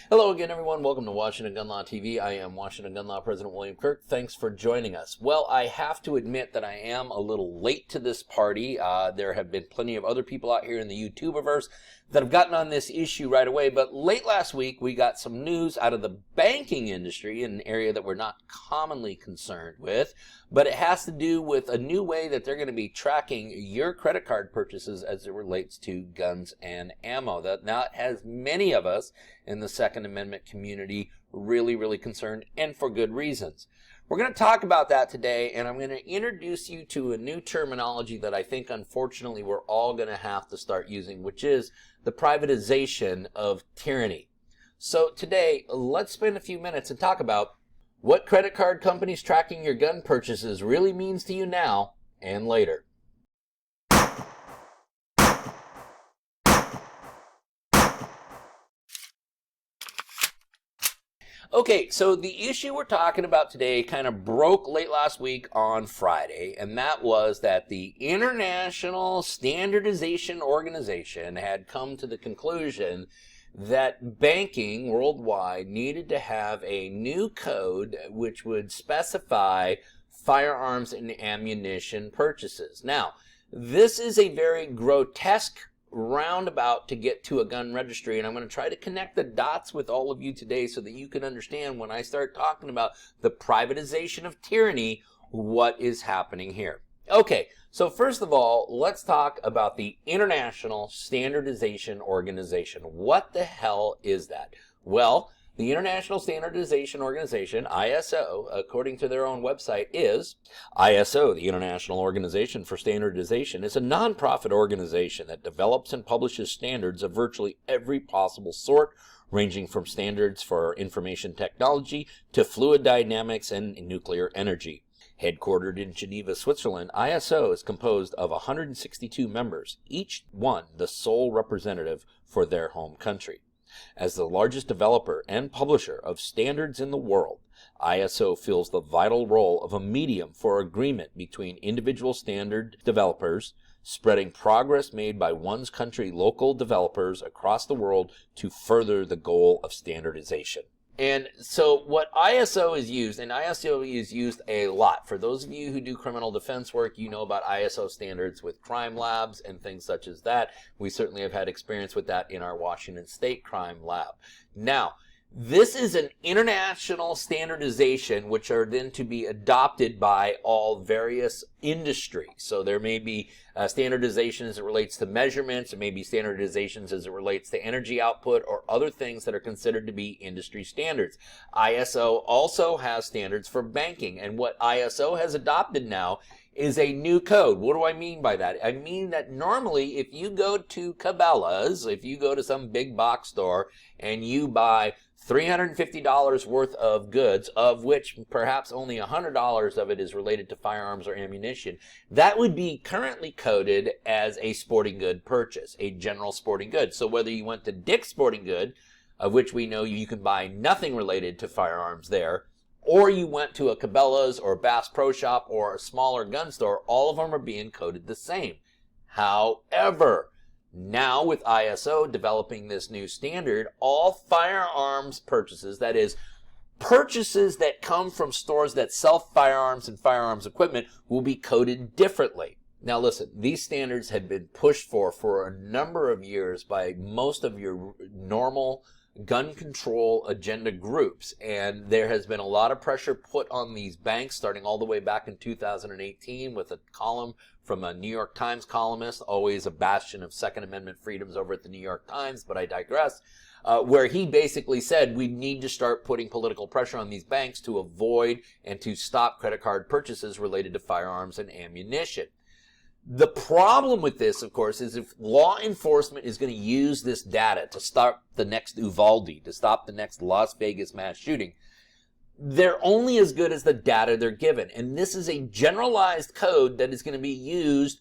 Hello again, everyone. Welcome to Washington Gun Law TV. I am Washington Gun Law President William Kirk. Thanks for joining us. Well, I have to admit that I am a little late to this party. There have been plenty of other people out here in the YouTuberverse that have gotten on this issue right away. But late last week, we got some news out of the banking industry, in an area that we're not commonly concerned with. But it has to do with a new way that they're going to be tracking your credit card purchases as it relates to guns and ammo. That now has many of us in the Second Amendment community really concerned, and for good reasons. We're going to talk about that today, and I'm going to introduce you to a new terminology that I think, unfortunately, we're all going to have to start using, which is the privatization of tyranny. So today, let's spend a few minutes and talk about what credit card companies tracking your gun purchases really means to you now and later. Okay, so the issue we're talking about today kind of broke late last week on Friday, and that was that the International Standardization Organization had come to the conclusion that banking worldwide needed to have a new code which would specify firearms and ammunition purchases. Now, this is a very grotesque roundabout to get to a gun registry, and I'm going to try to connect the dots with all of you today so that you can understand when I start talking about the privatization of tyranny, what is happening here. Okay, so first of all, let's talk about the International Standardization Organization. What the hell is that? Well, the International Standardization Organization, ISO, according to their own website, is ISO, the International Organization for Standardization, is a nonprofit organization that develops and publishes standards of virtually every possible sort, ranging from standards for information technology to fluid dynamics and nuclear energy. Headquartered in Geneva, Switzerland, ISO is composed of 162 members, each one the sole representative for their home country. As the largest developer and publisher of standards in the world, ISO fills the vital role of a medium for agreement between individual standard developers, spreading progress made by one's country local developers across the world to further the goal of standardization. And so what ISO is used, and ISO is used a lot. For those of you who do criminal defense work, you know about ISO standards with crime labs and things such as that. We certainly have had experience with that in our Washington State crime lab. Now, this is an international standardization which are then to be adopted by all various industries. So there may be standardization as it relates to measurements, there may be standardizations as it relates to energy output or other things that are considered to be industry standards. ISO also has standards for banking, and what ISO has adopted now is a new code. What do I mean by that? I mean that normally if you go to Cabela's, if you go to some big box store and you buy $350 worth of goods, of which perhaps only $100 of it is related to firearms or ammunition, that would be currently coded as a sporting good purchase, a general sporting good. So whether you went to Dick's Sporting Good, of which we know you can buy nothing related to firearms there, or you went to a Cabela's or Bass Pro Shop or a smaller gun store, all of them are being coded the same. However, now with ISO developing this new standard, all firearms purchases, that is, purchases that come from stores that sell firearms and firearms equipment, will be coded differently. Now listen, these standards have been pushed for a number of years by most of your normal gun control agenda groups, and there has been a lot of pressure put on these banks starting all the way back in 2018 with a column from a New York Times columnist, always a bastion of Second Amendment freedoms over at the New York Times, but I digress, where he basically said we need to start putting political pressure on these banks to avoid and to stop credit card purchases related to firearms and ammunition. The problem with this, of course, is if law enforcement is going to use this data to stop the next Uvalde, to stop the next Las Vegas mass shooting, they're only as good as the data they're given. And this is a generalized code that is going to be used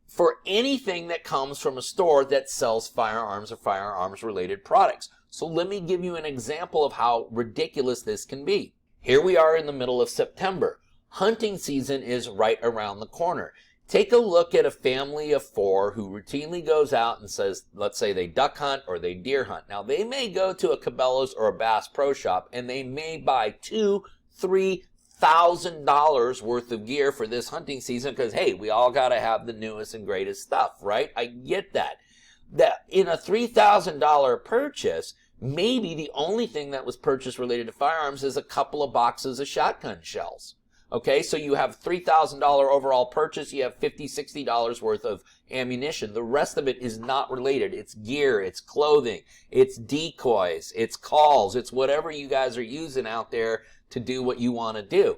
for anything that comes from a store that sells firearms or firearms-related products. So let me give you an example of how ridiculous this can be. Here we are in the middle of September. Hunting season is right around the corner. Take a look at a family of 4 who routinely goes out and says, let's say they duck hunt or they deer hunt. Now, they may go to a Cabela's or a Bass Pro Shop and they may buy $2,000-$3,000 worth of gear for this hunting season because, hey, we all got to have the newest and greatest stuff, right? I get that. That in a $3,000 purchase, maybe the only thing that was purchased related to firearms is a couple of boxes of shotgun shells. Okay, so you have $3,000 overall purchase, you have $50, $60 worth of ammunition. The rest of it is not related. It's gear, it's clothing, it's decoys, it's calls, it's whatever you guys are using out there to do what you want to do.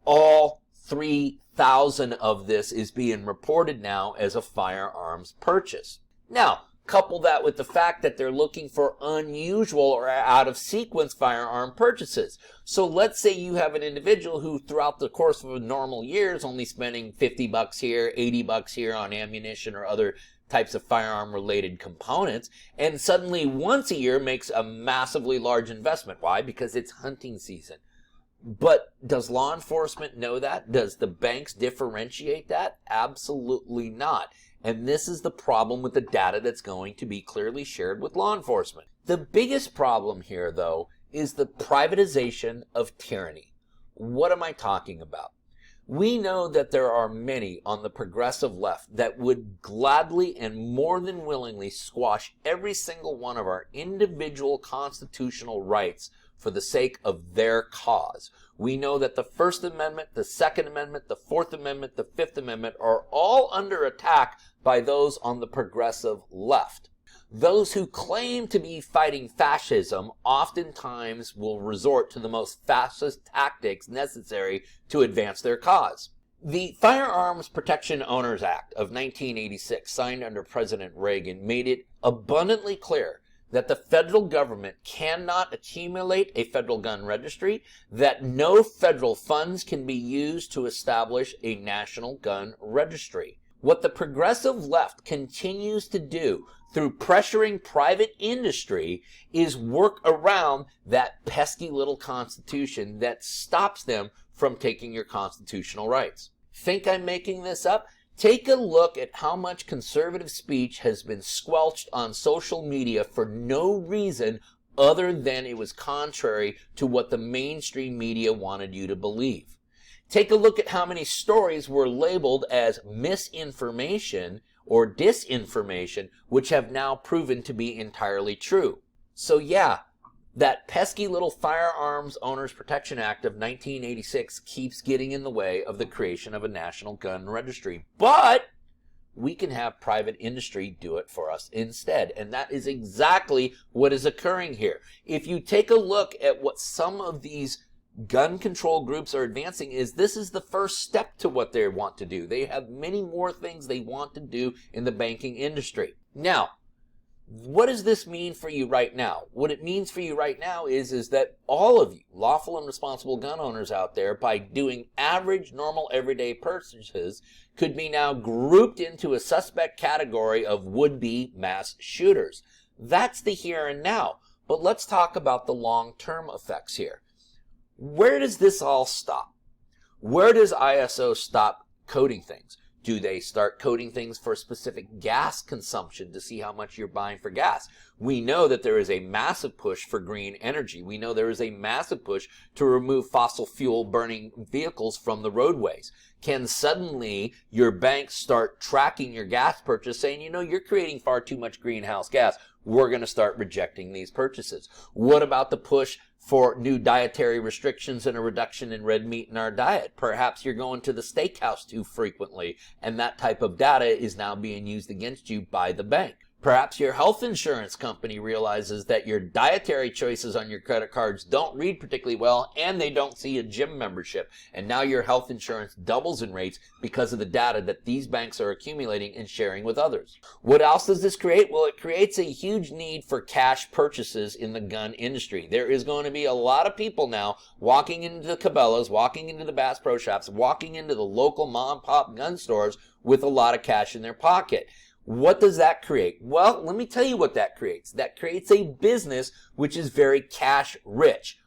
All 3,000 of this is being reported now as a firearms purchase. Now, couple that with the fact that they're looking for unusual or out of sequence firearm purchases. So let's say you have an individual who throughout the course of a normal year is only spending $50 here, $80 here on ammunition or other types of firearm related components, and suddenly once a year makes a massively large investment. Why? Because it's hunting season. But does law enforcement know that? Does the banks differentiate that? Absolutely not. And this is the problem with the data that's going to be clearly shared with law enforcement. The biggest problem here, though, is the privatization of tyranny. What am I talking about? We know that there are many on the progressive left that would gladly and more than willingly squash every single one of our individual constitutional rights for the sake of their cause. We know that the First Amendment, the Second Amendment, the Fourth Amendment, the Fifth Amendment are all under attack by those on the progressive left. Those who claim to be fighting fascism oftentimes will resort to the most fascist tactics necessary to advance their cause. The Firearms Protection Owners Act of 1986, signed under President Reagan, made it abundantly clear that the federal government cannot accumulate a federal gun registry, that no federal funds can be used to establish a national gun registry. What the progressive left continues to do through pressuring private industry is work around that pesky little Constitution that stops them from taking your constitutional rights. Think I'm making this up? Take a look at how much conservative speech has been squelched on social media for no reason other than it was contrary to what the mainstream media wanted you to believe. Take a look at how many stories were labeled as misinformation or disinformation, which have now proven to be entirely true. So yeah, that pesky little Firearms Owners Protection Act of 1986 keeps getting in the way of the creation of a national gun registry. But we can have private industry do it for us instead. And that is exactly what is occurring here. If you take a look at what some of these gun control groups are advancing, is this is the first step to what they want to do. They have many more things they want to do in the banking industry. Now, what does this mean for you right now? What it means for you right now is that all of you, lawful and responsible gun owners out there, by doing average, normal, everyday purchases, could be now grouped into a suspect category of would-be mass shooters. That's the here and now. But let's talk about the long-term effects here. Where does this all stop? Where does ISO stop coding things? Do they start coding things for specific gas consumption to see how much you're buying for gas? We know that there is a massive push for green energy. We know there is a massive push to remove fossil fuel burning vehicles from the roadways. Can suddenly your bank start tracking your gas purchase, saying, you know, you're creating far too much greenhouse gas. We're going to start rejecting these purchases. What about the push for new dietary restrictions and a reduction in red meat in our diet? Perhaps you're going to the steakhouse too frequently, and that type of data is now being used against you by the bank. Perhaps your health insurance company realizes that your dietary choices on your credit cards don't read particularly well, and they don't see a gym membership. And now your health insurance doubles in rates because of the data that these banks are accumulating and sharing with others. What else does this create? Well, it creates a huge need for cash purchases in the gun industry. There is going to be a lot of people now walking into the Cabela's, walking into the Bass Pro Shops, walking into the local mom and pop gun stores with a lot of cash in their pocket. What does that create? Well, let me tell you what that creates. That creates a business which is very cash rich.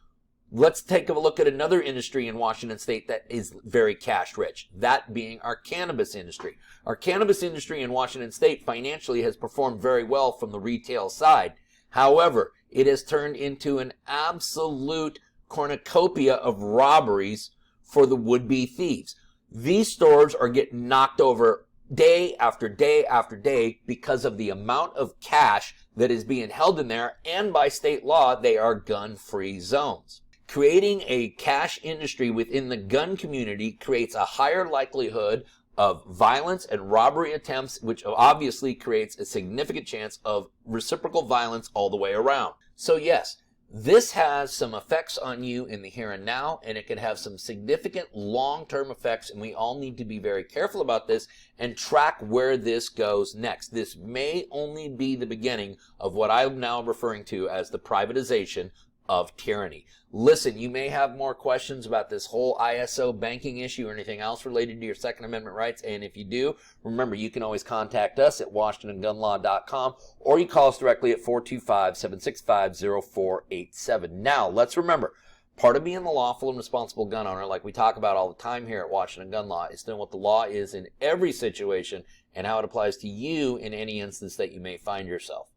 Let's take a look at another industry in Washington state that is very cash rich, that being our cannabis industry. Our cannabis industry in Washington state financially has performed very well from the retail side. However, it has turned into an absolute cornucopia of robberies for the would-be thieves. These stores are getting knocked over day after day after day because of the amount of cash that is being held in there, and by state law, they are gun-free zones. Creating a cash industry within the gun community creates a higher likelihood of violence and robbery attempts, which obviously creates a significant chance of reciprocal violence all the way around. So yes, this has some effects on you in the here and now, and it can have some significant long-term effects, and we all need to be very careful about this and track where this goes next. This may only be the beginning of what I'm now referring to as the privatization of tyranny. Listen, you may have more questions about this whole ISO banking issue or anything else related to your Second Amendment rights, and if you do, remember, you can always contact us at WashingtonGunLaw.com, or you call us directly at 425-765-0487. Now, let's remember, part of being the lawful and responsible gun owner, like we talk about all the time here at Washington Gun Law, is knowing what the law is in every situation and how it applies to you in any instance that you may find yourself.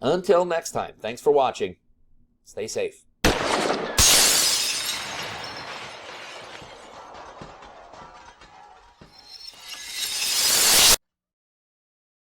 Until next time, thanks for watching. Stay safe.